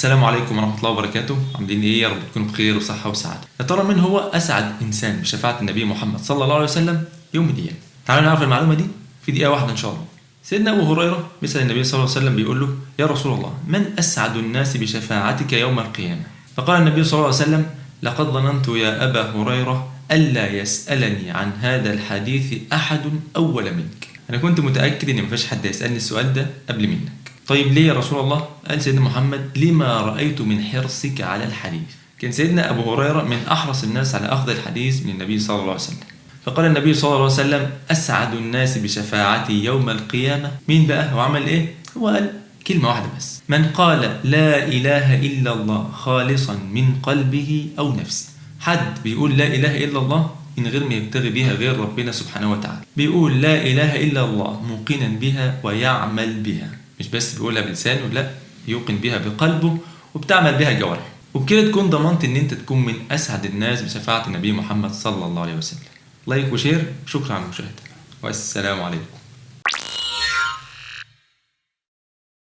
السلام عليكم ورحمة الله وبركاته. عاملين ايه؟ يا رب تكونوا بخير وصحة وسعادة. يا ترى من هو أسعد إنسان بشفاعة النبي محمد صلى الله عليه وسلم يوم الديان؟ تعالوا نعرف المعلومة دي في دقيقة واحدة إن شاء الله. سيدنا أبو هريرة بيسأل النبي صلى الله عليه وسلم بيقول له: يا رسول الله، من أسعد الناس بشفاعتك يوم القيامة؟ فقال النبي صلى الله عليه وسلم: لقد ظننت يا أبا هريرة ألا يسألني عن هذا الحديث أحد أول منك. أنا كنت متأكد إن مفيش حد يسألني السؤال ده قبل منك. طيب ليه يا رسول الله؟ قال سيدنا محمد: لما رأيت من حرصك على الحديث. كان سيدنا أبو هريرة من أحرص الناس على أخذ الحديث من النبي صلى الله عليه وسلم. فقال النبي صلى الله عليه وسلم: أسعد الناس بشفاعتي يوم القيامة مين بقى؟ وعمل إيه؟ هو قال كلمة واحدة بس: من قال لا إله إلا الله خالصا من قلبه أو نفسه. حد بيقول لا إله إلا الله من غير ما يبتغي بها غير ربنا سبحانه وتعالى، بيقول لا إله إلا الله موقنا بها ويعمل بها، مش بس بيقولها بلسانه، لا، يوقن بها بقلبه وبتعمل بها جوارحه، وبكده تكون ضمنت ان انت تكون من اسعد الناس بشفاعة النبي محمد صلى الله عليه وسلم. لايك وشير، شكرا على المشاهدة، والسلام عليكم.